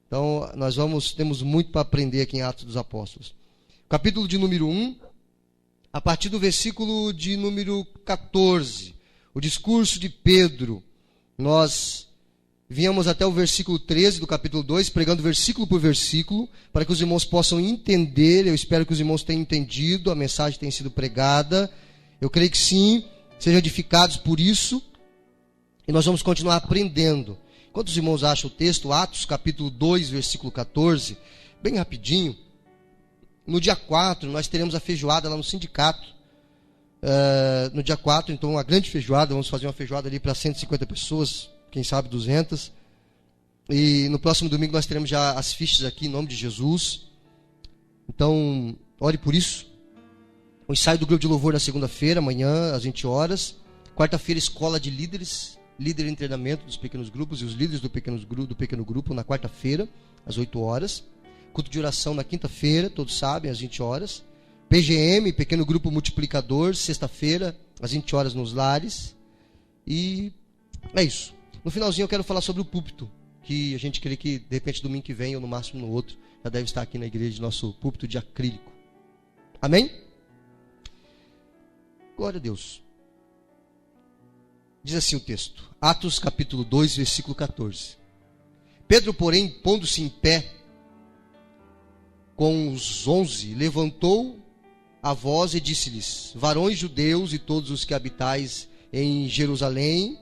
Então, temos muito para aprender aqui em Atos dos Apóstolos. Capítulo de número 1, a partir do versículo de número 14, o discurso de Pedro. Nós viemos até o versículo 13 do capítulo 2, pregando versículo por versículo, para que os irmãos possam entender. Eu espero que os irmãos tenham entendido, a mensagem tenha sido pregada. Eu creio que sim, sejam edificados por isso. E nós vamos continuar aprendendo. Enquanto os irmãos acham o texto, Atos capítulo 2, versículo 14, bem rapidinho. No dia 4, nós teremos a feijoada lá no sindicato. No dia 4, então, uma grande feijoada. Vamos fazer uma feijoada ali para 150 pessoas, quem sabe 200. E no próximo domingo nós teremos já as fichas aqui, em nome de Jesus. Então, ore por isso. O ensaio do grupo de louvor na segunda-feira, amanhã, às 20 horas. Quarta-feira, escola de líderes. Líder em treinamento dos pequenos grupos e os líderes do pequeno grupo na quarta-feira, às 8 horas. Culto de oração na quinta-feira, todos sabem, às 20 horas. PGM, pequeno grupo multiplicador, sexta-feira, às 20 horas nos lares. E é isso. No finalzinho eu quero falar sobre o púlpito, que a gente crê que, de repente, domingo que vem ou no máximo no outro, já deve estar aqui na igreja, nosso púlpito de acrílico. Amém? Glória a Deus. Diz assim o texto, Atos capítulo 2, versículo 14. Pedro, porém, pondo-se em pé com os 11, levantou a voz e disse-lhes: varões judeus e todos os que habitais em Jerusalém,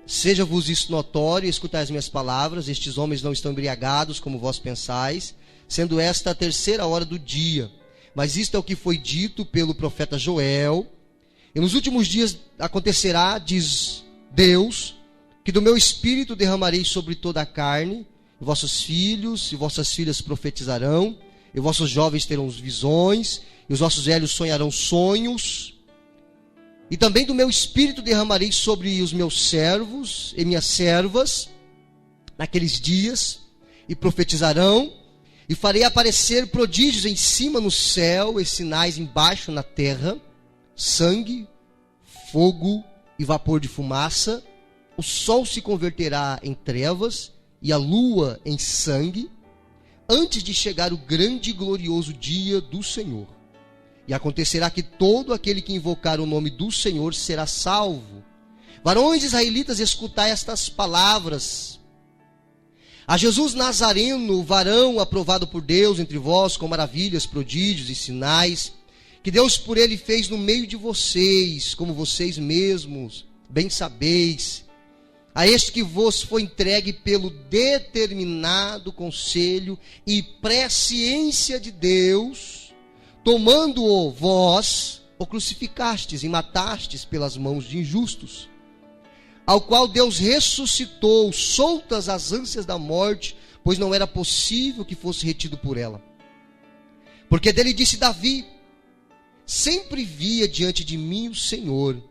seja-vos isso notório, escutai as minhas palavras. Estes homens não estão embriagados, como vós pensais, sendo esta a terceira hora do dia. Mas isto é o que foi dito pelo profeta Joel. E nos últimos dias acontecerá, diz Deus, que do meu espírito derramarei sobre toda a carne, e vossos filhos e vossas filhas profetizarão, e vossos jovens terão visões, e os vossos velhos sonharão sonhos. E também do meu espírito derramarei sobre os meus servos e minhas servas, naqueles dias, e profetizarão, e farei aparecer prodígios em cima no céu, e sinais embaixo na terra, sangue, fogo e vapor de fumaça. O sol se converterá em trevas e a lua em sangue, antes de chegar o grande e glorioso dia do Senhor. E acontecerá que todo aquele que invocar o nome do Senhor será salvo. Varões israelitas, escutai estas palavras. A Jesus Nazareno, varão aprovado por Deus entre vós, com maravilhas, prodígios e sinais, que Deus por ele fez no meio de vocês, como vocês mesmos bem sabeis, a este que vos foi entregue pelo determinado conselho e presciência de Deus, tomando-o vós, o crucificastes e matastes pelas mãos de injustos, ao qual Deus ressuscitou, soltas as ânsias da morte, pois não era possível que fosse retido por ela. Porque dele disse Davi: sempre via diante de mim o Senhor,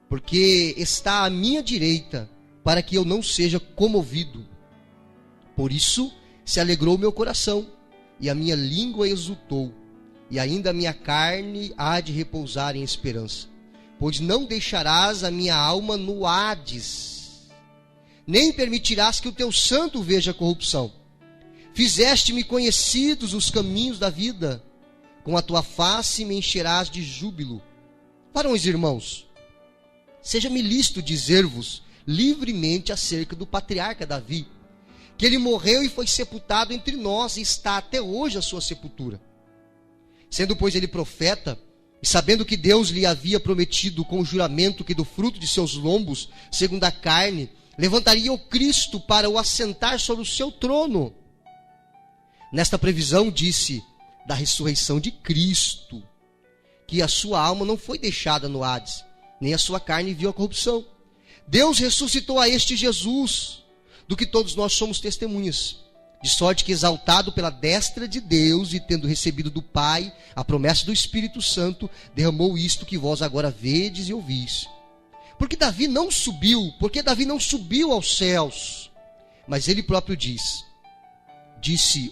porque está à minha direita, para que eu não seja comovido. Por isso se alegrou meu coração, e a minha língua exultou, e ainda a minha carne há de repousar em esperança. Pois não deixarás a minha alma no Hades, nem permitirás que o teu santo veja corrupção. Fizeste-me conhecidos os caminhos da vida, com a tua face me encherás de júbilo. Varões irmãos, seja-me lícito dizer-vos livremente acerca do patriarca Davi, que ele morreu e foi sepultado entre nós, e está até hoje a sua sepultura. Sendo, pois, ele profeta, e sabendo que Deus lhe havia prometido com juramento que do fruto de seus lombos, segundo a carne, levantaria o Cristo para o assentar sobre o seu trono. Nesta previsão disse da ressurreição de Cristo, que a sua alma não foi deixada no Hades, nem a sua carne viu a corrupção. Deus ressuscitou a este Jesus, do que todos nós somos testemunhas, de sorte que, exaltado pela destra de Deus e tendo recebido do Pai a promessa do Espírito Santo, derramou isto que vós agora vedes e ouvis. Porque Davi não subiu aos céus, mas ele próprio disse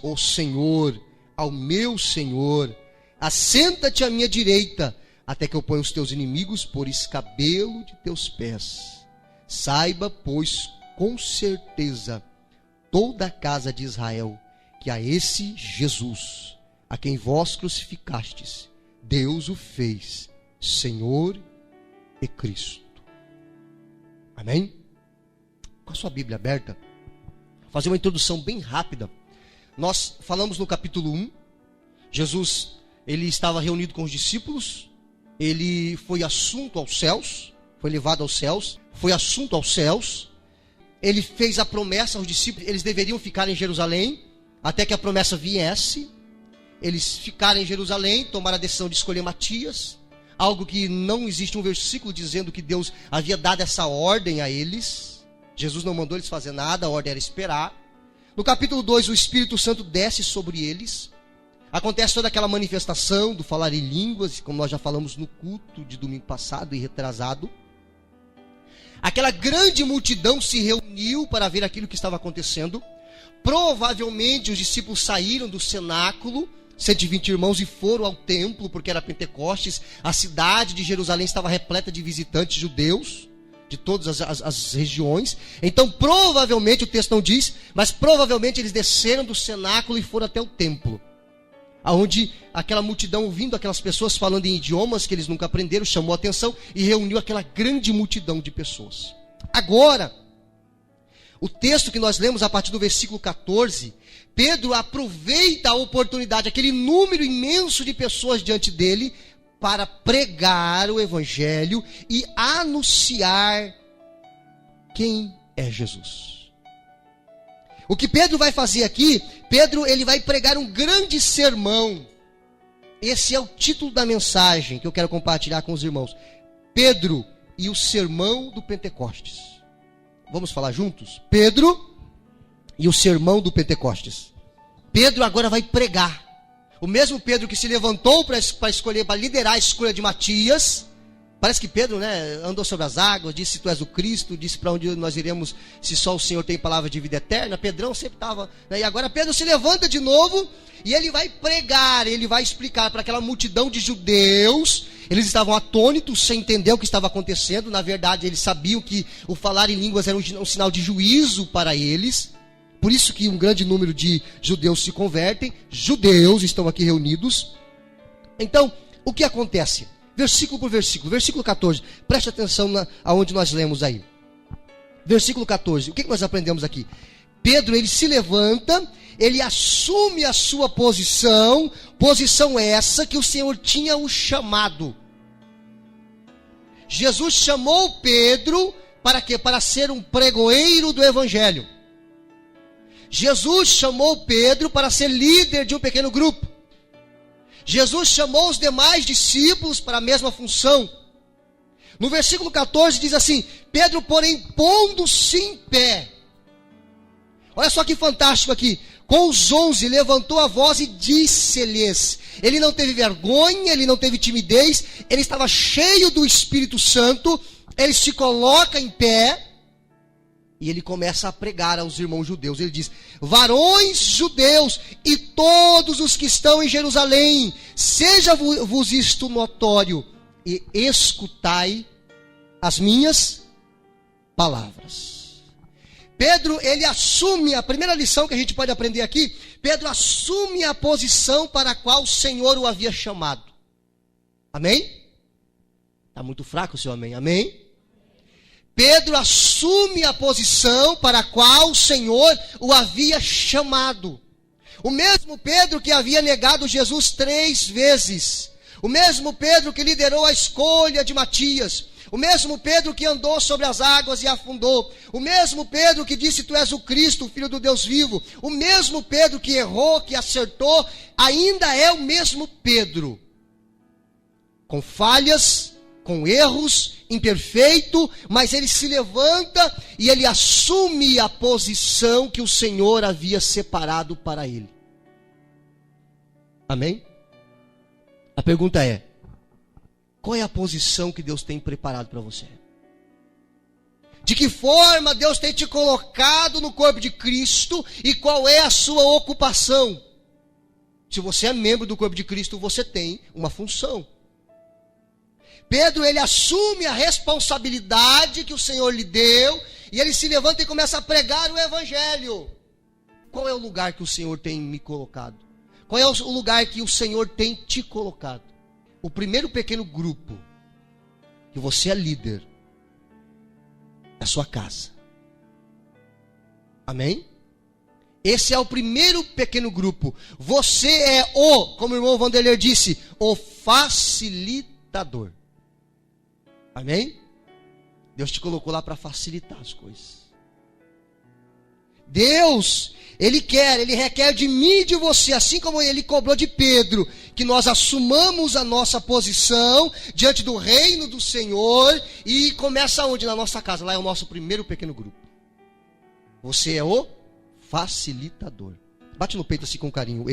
o Senhor ao meu Senhor: assenta-te à minha direita, até que eu ponha os teus inimigos por escabelo de teus pés. Saiba, pois, com certeza, toda a casa de Israel, que a esse Jesus, a quem vós crucificastes, Deus o fez Senhor e Cristo. Amém? Com a sua Bíblia aberta, vou fazer uma introdução bem rápida. Nós falamos no capítulo 1, Jesus, ele estava reunido com os discípulos, ele foi assunto aos céus, foi levado aos céus, foi assunto aos céus, ele fez a promessa aos discípulos, eles deveriam ficar em Jerusalém, até que a promessa viesse. Eles ficaram em Jerusalém, tomaram a decisão de escolher Matias, algo que não existe um versículo dizendo que Deus havia dado essa ordem a eles. Jesus não mandou eles fazer nada, a ordem era esperar. No capítulo 2, o Espírito Santo desce sobre eles. Acontece toda aquela manifestação do falar em línguas, como nós já falamos no culto de domingo passado e retrasado. Aquela grande multidão se reuniu para ver aquilo que estava acontecendo. Provavelmente os discípulos saíram do cenáculo, 120 irmãos, e foram ao templo, porque era Pentecostes. A cidade de Jerusalém estava repleta de visitantes judeus, de todas as regiões. Então provavelmente, o texto não diz, mas provavelmente eles desceram do cenáculo e foram até o templo, aonde aquela multidão, ouvindo aquelas pessoas falando em idiomas que eles nunca aprenderam, chamou a atenção e reuniu aquela grande multidão de pessoas. Agora, o texto que nós lemos a partir do versículo 14, Pedro aproveita a oportunidade, aquele número imenso de pessoas diante dele, para pregar o evangelho e anunciar quem é Jesus. O que Pedro vai fazer aqui, Pedro ele vai pregar um grande sermão. Esse é o título da mensagem que eu quero compartilhar com os irmãos. Pedro e o sermão do Pentecostes. Vamos falar juntos? Pedro e o sermão do Pentecostes. Pedro agora vai pregar. O mesmo Pedro que se levantou para escolher, para liderar a escolha de Matias. Parece que Pedro, andou sobre as águas, disse: tu és o Cristo, disse para onde nós iremos se só o Senhor tem palavra de vida eterna. Pedrão sempre estava, e agora Pedro se levanta de novo e ele vai pregar, ele vai explicar para aquela multidão de judeus. Eles estavam atônitos, sem entender o que estava acontecendo. Na verdade, eles sabiam que o falar em línguas era um sinal de juízo para eles. Por isso que um grande número de judeus se convertem. Judeus estão aqui reunidos. Então, o que acontece? Versículo por versículo. Versículo 14. Preste atenção aonde nós lemos aí. Versículo 14. O que nós aprendemos aqui? Pedro, ele se levanta, ele assume a sua posição. Posição essa que o Senhor tinha o chamado. Jesus chamou Pedro para quê? Para ser um pregoeiro do evangelho. Jesus chamou Pedro para ser líder de um pequeno grupo. Jesus chamou os demais discípulos para a mesma função. No versículo 14 diz assim: Pedro, porém, pondo-se em pé. Olha só que fantástico aqui. Com os 11 levantou a voz e disse-lhes. Ele não teve vergonha, ele não teve timidez, ele estava cheio do Espírito Santo. Ele se coloca em pé e ele começa a pregar aos irmãos judeus. Ele diz: varões judeus e todos os que estão em Jerusalém, seja-vos isto notório e escutai as minhas palavras. Pedro, ele assume, a primeira lição que a gente pode aprender aqui, Pedro assume a posição para a qual o Senhor o havia chamado. Amém? Está muito fraco o seu amém, amém? Pedro assume a posição para a qual o Senhor o havia chamado. O mesmo Pedro que havia negado Jesus 3 vezes. O mesmo Pedro que liderou a escolha de Matias. O mesmo Pedro que andou sobre as águas e afundou. O mesmo Pedro que disse: tu és o Cristo, o Filho do Deus vivo. O mesmo Pedro que errou, que acertou, ainda é o mesmo Pedro. Com falhas, com erros, imperfeito, mas ele se levanta e ele assume a posição que o Senhor havia separado para ele. Amém? A pergunta é: qual é a posição que Deus tem preparado para você? De que forma Deus tem te colocado no corpo de Cristo e qual é a sua ocupação? Se você é membro do corpo de Cristo, você tem uma função. Pedro, ele assume a responsabilidade que o Senhor lhe deu, e ele se levanta e começa a pregar o evangelho. qual é o lugar que o Senhor tem me colocado? Qual é o lugar que o Senhor tem te colocado? O primeiro pequeno grupo, que você é líder, é a sua casa. Amém? Esse é o primeiro pequeno grupo. Você é como o irmão Vanderlei disse, o facilitador. Amém? Deus te colocou lá para facilitar as coisas. Deus, Ele requer de mim e de você, assim como Ele cobrou de Pedro, que nós assumamos a nossa posição diante do reino do Senhor, e começa onde? Na nossa casa. Lá é o nosso primeiro pequeno grupo. Você é o facilitador. Bate no peito assim com carinho.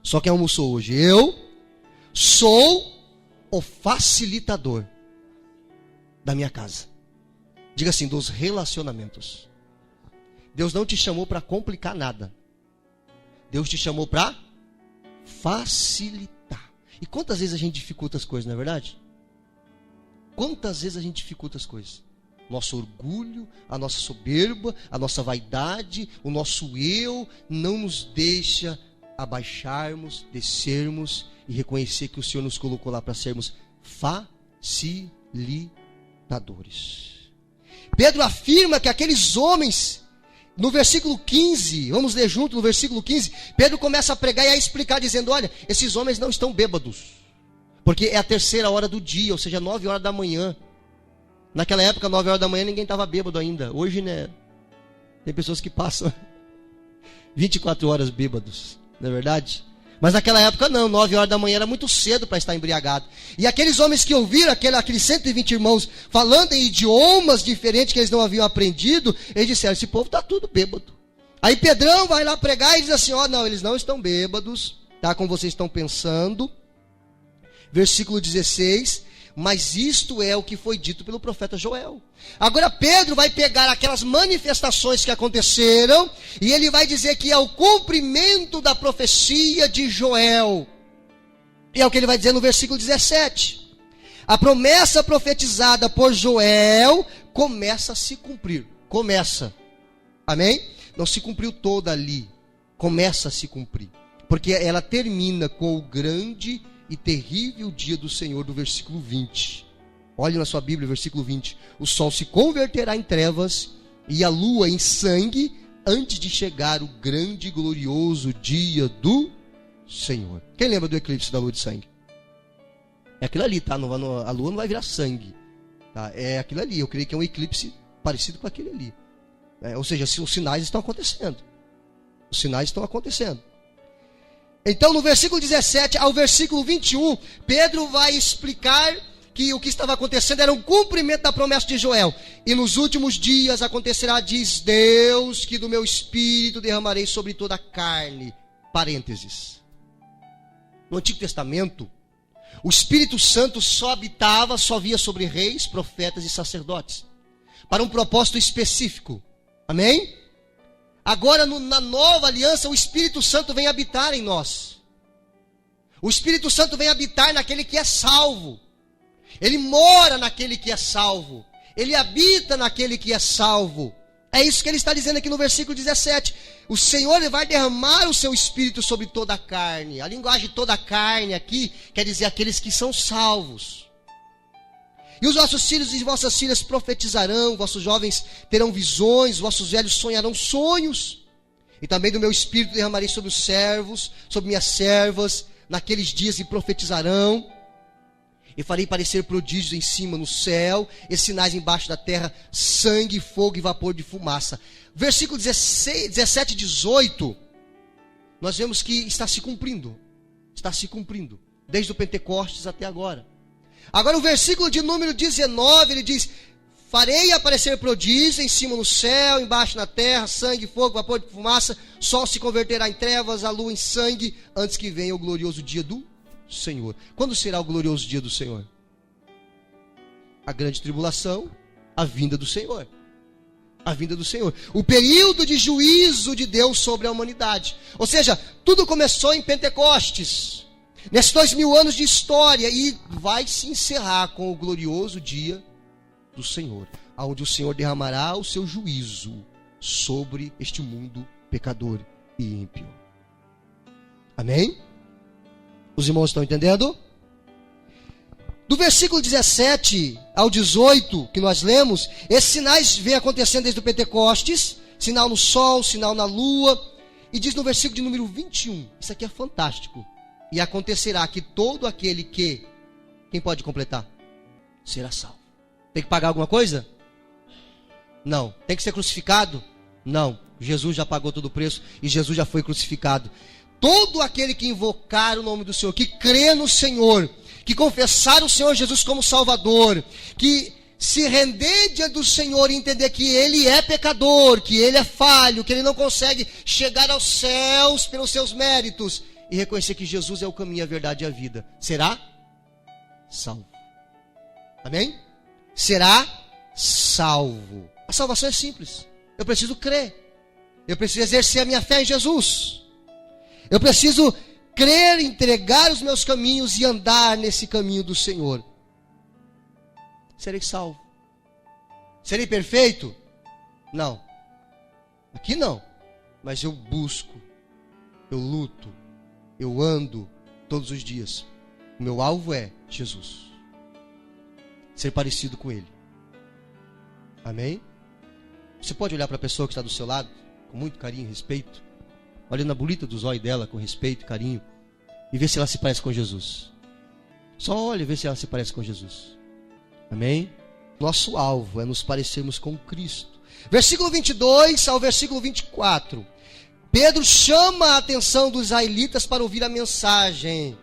Só quem almoçou hoje, eu sou o facilitador da minha casa. Diga assim, dos relacionamentos. Deus não te chamou para complicar nada. Deus te chamou para facilitar. E quantas vezes a gente dificulta as coisas, não é verdade? Quantas vezes a gente dificulta as coisas? Nosso orgulho, a nossa soberba, a nossa vaidade, o nosso eu não nos deixa abaixarmos, descermos e reconhecer que o Senhor nos colocou lá para sermos facilitadores. Pedro afirma que aqueles homens, no versículo 15, vamos ler junto no versículo 15, Pedro começa a pregar e a explicar dizendo, olha, esses homens não estão bêbados, porque é a 3ª hora do dia, ou seja, 9 horas da manhã. Naquela época, 9 horas da manhã, ninguém estava bêbado ainda. Hoje, né, tem pessoas que passam 24 horas bêbados, não é verdade? Mas naquela época não, 9 horas da manhã era muito cedo para estar embriagado. E aqueles homens que ouviram, aqueles 120 irmãos falando em idiomas diferentes que eles não haviam aprendido, eles disseram, esse povo está tudo bêbado. Aí Pedrão vai lá pregar e diz assim, não, eles não estão bêbados, tá, como vocês estão pensando. Versículo 16, mas isto é o que foi dito pelo profeta Joel. Agora Pedro vai pegar aquelas manifestações que aconteceram e ele vai dizer que é o cumprimento da profecia de Joel. E é o que ele vai dizer no versículo 17. A promessa profetizada por Joel começa a se cumprir. Começa. Amém? Não se cumpriu toda ali. Começa a se cumprir. Porque ela termina com o grande e terrível dia do Senhor, do versículo 20. Olhe na sua Bíblia, versículo 20. O sol se converterá em trevas e a lua em sangue antes de chegar o grande e glorioso dia do Senhor. Quem lembra do eclipse da lua de sangue? É aquilo ali, tá? A lua não vai virar sangue. Tá? É aquilo ali. Eu creio que é um eclipse parecido com aquele ali. Ou seja, os sinais estão acontecendo. Os sinais estão acontecendo. Então, no versículo 17 ao versículo 21, Pedro vai explicar que o que estava acontecendo era um cumprimento da promessa de Joel. E nos últimos dias acontecerá, diz Deus, que do meu espírito derramarei sobre toda a carne. Parênteses. No Antigo Testamento, o Espírito Santo só via sobre reis, profetas e sacerdotes. Para um propósito específico. Amém? Agora, na nova aliança, o Espírito Santo vem habitar em nós. O Espírito Santo vem habitar naquele que é salvo. Ele mora naquele que é salvo. Ele habita naquele que é salvo. É isso que ele está dizendo aqui no versículo 17. O Senhor vai derramar o seu Espírito sobre toda a carne. A linguagem toda a carne aqui quer dizer aqueles que são salvos. E os vossos filhos e vossas filhas profetizarão, vossos jovens terão visões, vossos velhos sonharão sonhos. E também do meu espírito derramarei sobre os servos, sobre minhas servas, naqueles dias e profetizarão. E farei parecer prodígios em cima no céu, e sinais embaixo da terra, sangue, fogo e vapor de fumaça. Versículo 17 e 18, nós vemos que está se cumprindo. Está se cumprindo, desde o Pentecostes até agora. Agora o versículo de número 19, ele diz, farei aparecer prodígios em cima no céu, embaixo na terra, sangue, fogo, vapor de fumaça, sol se converterá em trevas, a lua em sangue, antes que venha o glorioso dia do Senhor. Quando será o glorioso dia do Senhor? A grande tribulação, a vinda do Senhor. A vinda do Senhor. O período de juízo de Deus sobre a humanidade. Ou seja, tudo começou em Pentecostes. Nesses 2000 anos de história, e vai se encerrar com o glorioso dia do Senhor, onde o Senhor derramará o seu juízo sobre este mundo pecador e ímpio. Amém? Os irmãos estão entendendo? Do versículo 17 ao 18, que nós lemos, esses sinais vêm acontecendo desde o Pentecostes, sinal no sol, sinal na lua, e diz no versículo de número 21, isso aqui é fantástico, e acontecerá que todo aquele que, quem pode completar? Será salvo. Tem que pagar alguma coisa? Não. Tem que ser crucificado? Não. Jesus já pagou todo o preço e Jesus já foi crucificado. Todo aquele que invocar o nome do Senhor, que crê no Senhor, que confessar o Senhor Jesus como Salvador, que se render diante do Senhor e entender que Ele é pecador, que Ele é falho, que Ele não consegue chegar aos céus pelos seus méritos, e reconhecer que Jesus é o caminho, a verdade e a vida, será salvo. Amém? Será salvo. A salvação é simples. Eu preciso crer. Eu preciso exercer a minha fé em Jesus. Eu preciso crer, entregar os meus caminhos e andar nesse caminho do Senhor. Serei salvo. Serei perfeito? Não. Aqui não. Mas eu busco, eu luto, eu ando todos os dias. O meu alvo é Jesus. Ser parecido com Ele. Amém? Você pode olhar para a pessoa que está do seu lado com muito carinho e respeito. Olha na bolita dos olhos dela com respeito e carinho e vê se ela se parece com Jesus. Só olha e vê se ela se parece com Jesus. Amém? Nosso alvo é nos parecermos com Cristo. Versículo 22 ao versículo 24. Pedro chama a atenção dos israelitas para ouvir a mensagem.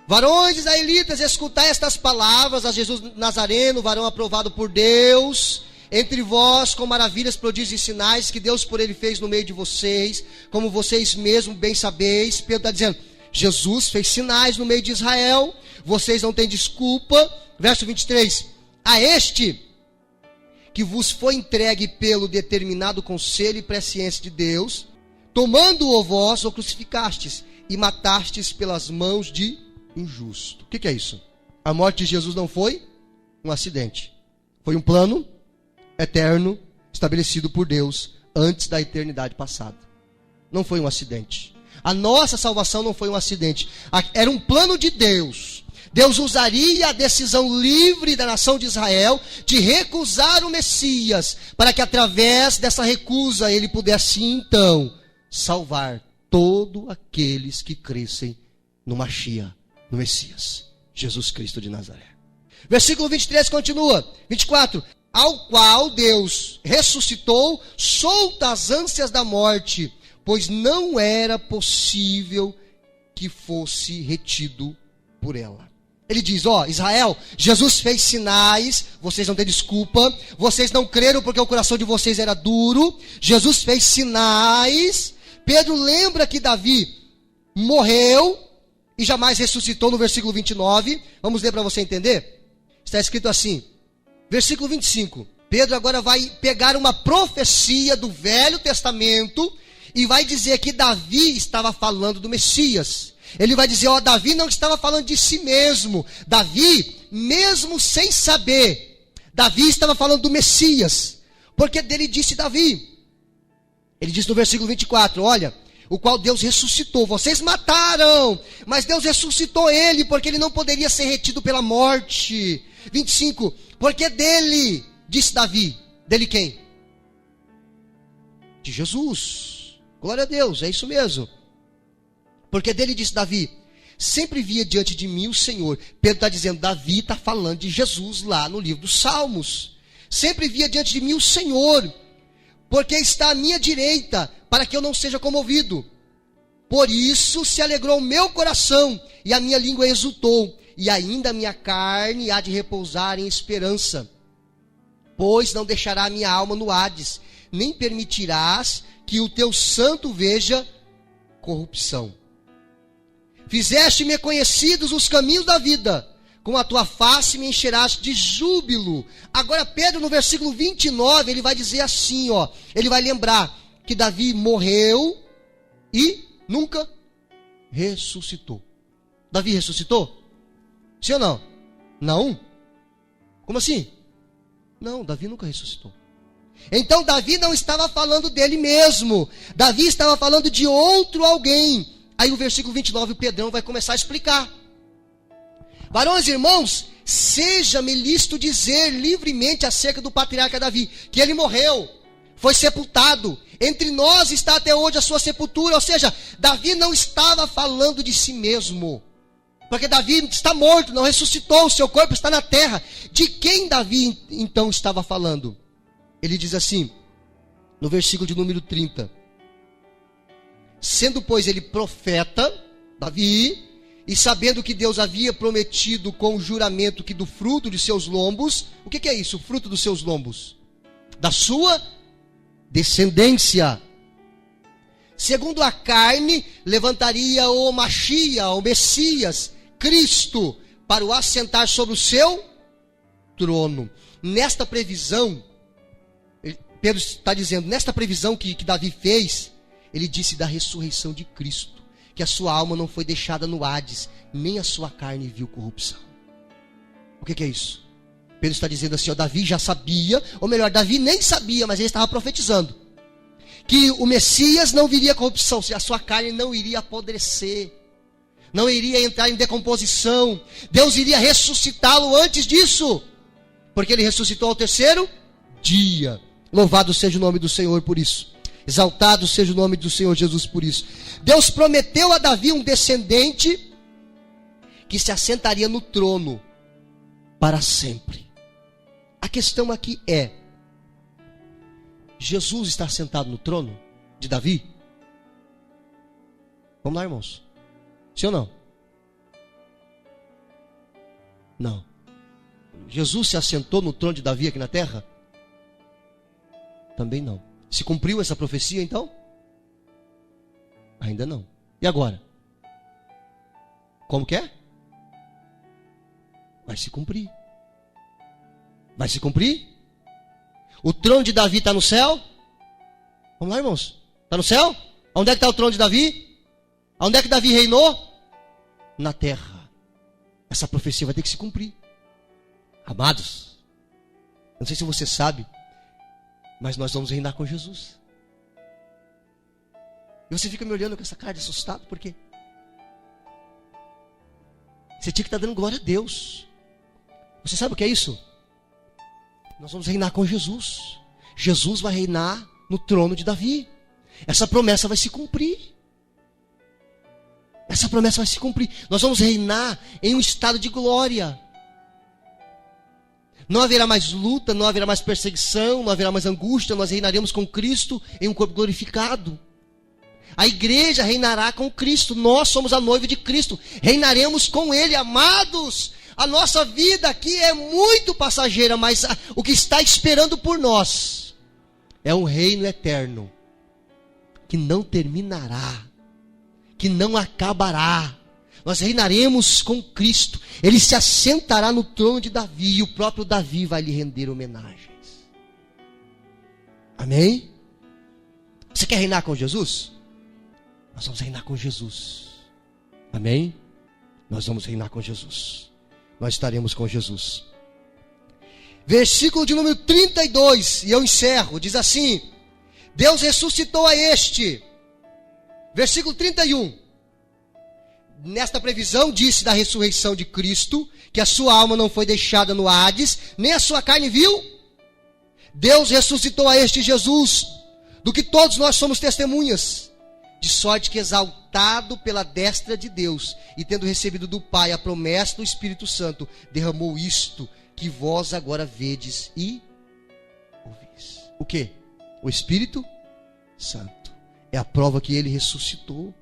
Varões israelitas, escutai estas palavras a Jesus Nazareno, varão aprovado por Deus, entre vós com maravilhas, prodígios e sinais que Deus por ele fez no meio de vocês, como vocês mesmos bem sabeis. Pedro está dizendo, Jesus fez sinais no meio de Israel, vocês não têm desculpa. Verso 23, a este que vos foi entregue pelo determinado conselho e presciência de Deus, tomando-o vós, o crucificastes e matastes pelas mãos de injusto. O que é isso? A morte de Jesus não foi um acidente. Foi um plano eterno estabelecido por Deus antes da eternidade passada. Não foi um acidente. A nossa salvação não foi um acidente. Era um plano de Deus. Deus usaria a decisão livre da nação de Israel de recusar o Messias, para que através dessa recusa ele pudesse então salvar todos aqueles que crescem no Mashiach, no Messias, Jesus Cristo de Nazaré. Versículo 23 continua, 24. Ao qual Deus ressuscitou, solta as ânsias da morte, pois não era possível que fosse retido por ela. Ele diz, Israel, Jesus fez sinais, vocês não têm desculpa, vocês não creram porque o coração de vocês era duro, Jesus fez sinais. Pedro lembra que Davi morreu e jamais ressuscitou no versículo 29, vamos ler para você entender. Está escrito assim, versículo 25, Pedro agora vai pegar uma profecia do Velho Testamento e vai dizer que Davi estava falando do Messias. Ele vai dizer, Davi não estava falando de si mesmo. Davi, mesmo sem saber, Davi estava falando do Messias. Porque dele disse Davi. Ele diz no versículo 24, olha, o qual Deus ressuscitou. Vocês mataram, mas Deus ressuscitou ele, porque ele não poderia ser retido pela morte. 25, porque dele, disse Davi. Dele quem? De Jesus. Glória a Deus, é isso mesmo. Porque dele disse Davi, sempre via diante de mim o Senhor. Pedro está dizendo, Davi está falando de Jesus lá no livro dos Salmos. Sempre via diante de mim o Senhor, porque está à minha direita, para que eu não seja comovido. Por isso se alegrou o meu coração, e a minha língua exultou, e ainda a minha carne há de repousar em esperança. Pois não deixará a minha alma no Hades, nem permitirás que o teu santo veja corrupção. Fizeste-me conhecidos os caminhos da vida, com a tua face me encherás de júbilo. Agora Pedro no versículo 29, ele vai dizer assim, ele vai lembrar que Davi morreu e nunca ressuscitou. Davi ressuscitou? Sim ou não? Não? Como assim? Não, Davi nunca ressuscitou. Então Davi não estava falando dele mesmo. Davi estava falando de outro alguém. Aí o versículo 29, o Pedrão vai começar a explicar. Varões e irmãos, seja-me lícito dizer livremente acerca do patriarca Davi, que ele morreu, foi sepultado, entre nós está até hoje a sua sepultura. Ou seja, Davi não estava falando de si mesmo, porque Davi está morto, não ressuscitou, o seu corpo está na terra. De quem Davi então estava falando? Ele diz assim, no versículo de número 30, sendo pois ele profeta, Davi, e sabendo que Deus havia prometido com o juramento que do fruto de seus lombos, o que é isso, o fruto dos seus lombos? Da sua descendência, segundo a carne, levantaria o Machia, o Messias, Cristo, para o assentar sobre o seu trono. Nesta previsão, Pedro está dizendo, nesta previsão que Davi fez, ele disse da ressurreição de Cristo, que a sua alma não foi deixada no Hades, nem a sua carne viu corrupção. O que é isso? Pedro está dizendo assim, ó, Davi já sabia, ou melhor, Davi nem sabia, mas ele estava profetizando, que o Messias não viria corrupção, a sua carne não iria apodrecer, não iria entrar em decomposição, Deus iria ressuscitá-lo antes disso, porque ele ressuscitou ao terceiro dia. Louvado seja o nome do Senhor por isso. Exaltado seja o nome do Senhor Jesus por isso. Deus prometeu a Davi um descendente que se assentaria no trono para sempre. A questão aqui é, Jesus está sentado no trono de Davi? Vamos lá, irmãos. Sim ou não? Não. Jesus se assentou no trono de Davi aqui na terra? Também não. Se cumpriu essa profecia então? Ainda não. E agora? Como que é? Vai se cumprir. Vai se cumprir? O trono de Davi está no céu? Vamos lá, irmãos. Está no céu? Onde é que está o trono de Davi? Onde é que Davi reinou? Na terra. Essa profecia vai ter que se cumprir. Amados, não sei se você sabe, mas nós vamos reinar com Jesus. E você fica me olhando com essa cara de assustado, por quê? Você tinha que estar dando glória a Deus. Você sabe o que é isso? Nós vamos reinar com Jesus. Jesus vai reinar no trono de Davi. Essa promessa vai se cumprir. Essa promessa vai se cumprir. Nós vamos reinar em um estado de glória. Não haverá mais luta, não haverá mais perseguição, não haverá mais angústia. Nós reinaremos com Cristo em um corpo glorificado. A igreja reinará com Cristo. Nós somos a noiva de Cristo. Reinaremos com Ele, amados. A nossa vida aqui é muito passageira, mas o que está esperando por nós é um reino eterno que não terminará, que não acabará. Nós reinaremos com Cristo. Ele se assentará no trono de Davi e o próprio Davi vai lhe render homenagens. Amém? Você quer reinar com Jesus? Nós vamos reinar com Jesus. Amém? Nós vamos reinar com Jesus. Nós estaremos com Jesus. Versículo de número 32, e eu encerro, diz assim: Deus ressuscitou a este. Versículo 31. Nesta previsão disse da ressurreição de Cristo, que a sua alma não foi deixada no Hades, nem a sua carne viu. Deus ressuscitou a este Jesus, do que todos nós somos testemunhas. De sorte que, exaltado pela destra de Deus, e tendo recebido do Pai a promessa do Espírito Santo, derramou isto que vós agora vedes e ouvis. O quê? O Espírito Santo. É a prova que ele ressuscitou.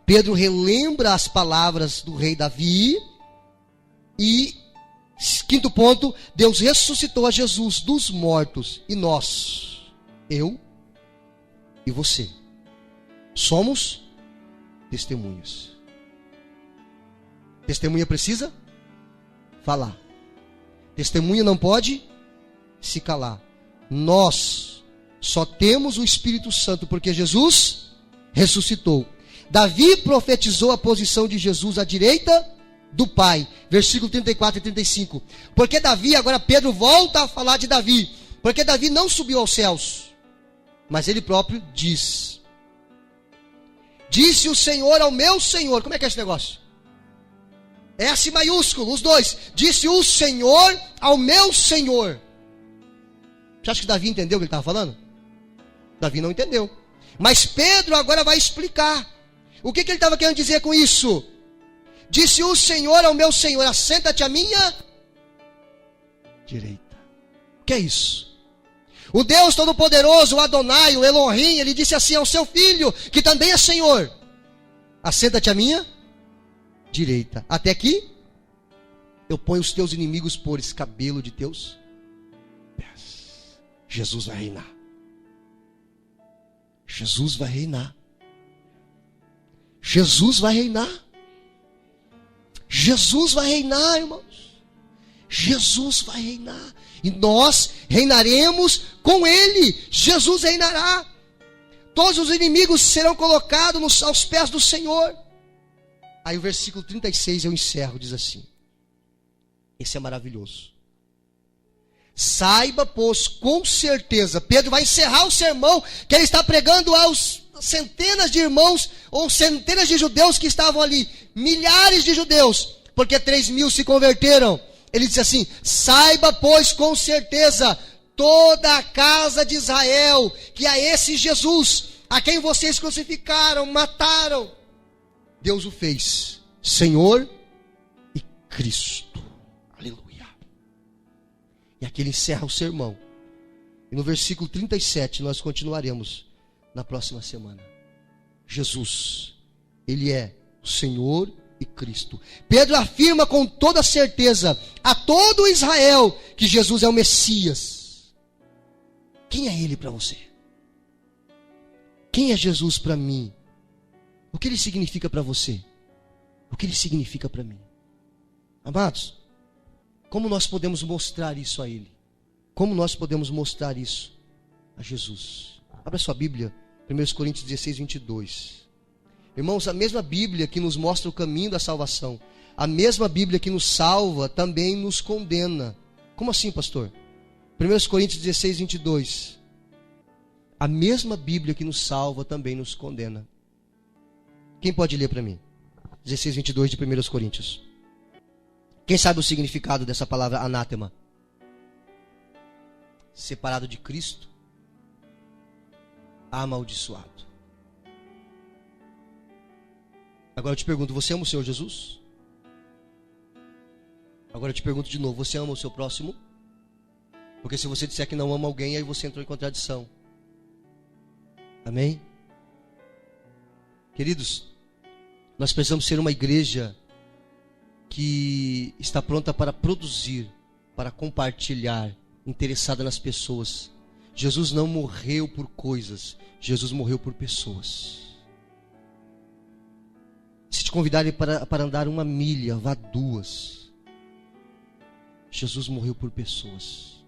Pedro relembra as palavras do rei Davi. E, quinto ponto, Deus ressuscitou a Jesus dos mortos. E nós, eu e você, somos testemunhas. Testemunha precisa falar. Testemunha não pode se calar. Nós só temos o Espírito Santo porque Jesus ressuscitou. Davi profetizou a posição de Jesus à direita do Pai. Versículo 34 e 35. Porque Davi, agora Pedro volta a falar de Davi. Porque Davi não subiu aos céus, mas ele próprio diz: disse o Senhor ao meu Senhor. Como é que é esse negócio? S maiúsculo, os dois. Disse o Senhor ao meu Senhor. Você acha que Davi entendeu o que ele estava falando? Davi não entendeu. Mas Pedro agora vai explicar. O que ele estava querendo dizer com isso? Disse o Senhor ao meu Senhor: assenta-te à minha direita. O que é isso? O Deus Todo-Poderoso, o Adonai, o Elohim, ele disse assim ao seu filho, que também é Senhor: assenta-te à minha direita, até que eu ponho os teus inimigos por escabelo de teus pés. Jesus vai reinar. Jesus vai reinar. Jesus vai reinar. Jesus vai reinar, irmãos. Jesus vai reinar. E nós reinaremos com Ele. Jesus reinará. Todos os inimigos serão colocados aos pés do Senhor. Aí o versículo 36 eu encerro, diz assim. Esse é maravilhoso. Saiba, pois, com certeza. Pedro vai encerrar o sermão que ele está pregando aos centenas de irmãos, ou centenas de judeus que estavam ali, milhares de judeus, porque 3.000 se converteram. Ele disse assim: saiba, pois, com certeza, toda a casa de Israel, que a esse Jesus, a quem vocês crucificaram, mataram, Deus o fez Senhor e Cristo. Aleluia. E aqui ele encerra o sermão. E no versículo 37 nós continuaremos na próxima semana. Jesus, Ele é o Senhor e Cristo. Pedro afirma com toda certeza a todo Israel que Jesus é o Messias. Quem é Ele para você? Quem é Jesus para mim? O que Ele significa para você? O que Ele significa para mim? Amados, como nós podemos mostrar isso a Ele? Como nós podemos mostrar isso a Jesus? Abra sua Bíblia, 1 Coríntios 16, 22. Irmãos, a mesma Bíblia que nos mostra o caminho da salvação, a mesma Bíblia que nos salva, também nos condena. Como assim, pastor? 1 Coríntios 16, 22. A mesma Bíblia que nos salva, também nos condena. Quem pode ler para mim? 16, 22 de 1 Coríntios. Quem sabe o significado dessa palavra anátema? Separado de Cristo, amaldiçoado. Agora eu te pergunto, você ama o Senhor Jesus? Agora eu te pergunto de novo, você ama o seu próximo? Porque se você disser que não ama alguém, aí você entrou em contradição. Amém? Queridos, nós precisamos ser uma igreja que está pronta para produzir, para compartilhar, interessada nas pessoas. Jesus não morreu por coisas, Jesus morreu por pessoas. Se te convidarem para andar 1 milha, vá 2. Jesus morreu por pessoas.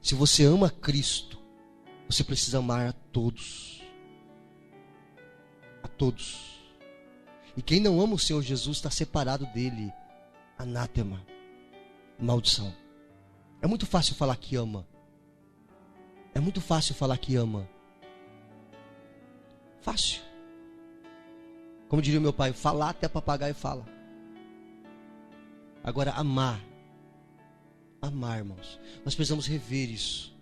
Se você ama Cristo, você precisa amar a todos. A todos. E quem não ama o Senhor Jesus está separado dele. Anátema. Maldição. É muito fácil falar que ama. É muito fácil falar que ama. Fácil. Como diria meu pai, falar até papagaio fala. Agora, amar. Amar, irmãos. Nós precisamos rever isso.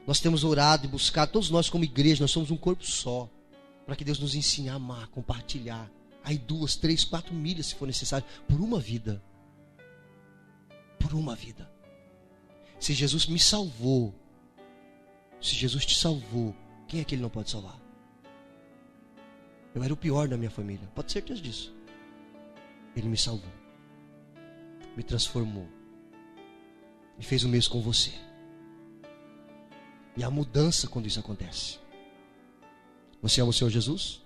Nós temos orado e buscado, todos nós como igreja, nós somos um corpo só. Para que Deus nos ensine a amar, compartilhar. Aí 2, 3, 4 milhas, se for necessário, por uma vida. Por uma vida. Se Jesus me salvou, se Jesus te salvou, quem é que Ele não pode salvar? Eu era o pior da minha família, pode ter certeza disso. Ele me salvou, me transformou e fez o mesmo com você. E há mudança quando isso acontece. Você ama o Senhor Jesus?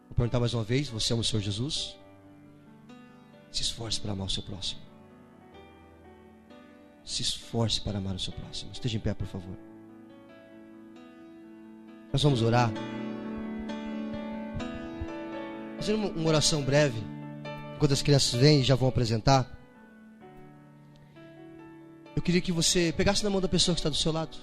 Vou perguntar mais uma vez, você ama o Senhor Jesus? Se esforce para amar o seu próximo. Se esforce para amar o seu próximo. Esteja em pé, por favor. Nós vamos orar. Fazer uma oração breve. Enquanto as crianças vêm e já vão apresentar. Eu queria que você pegasse na mão da pessoa que está do seu lado.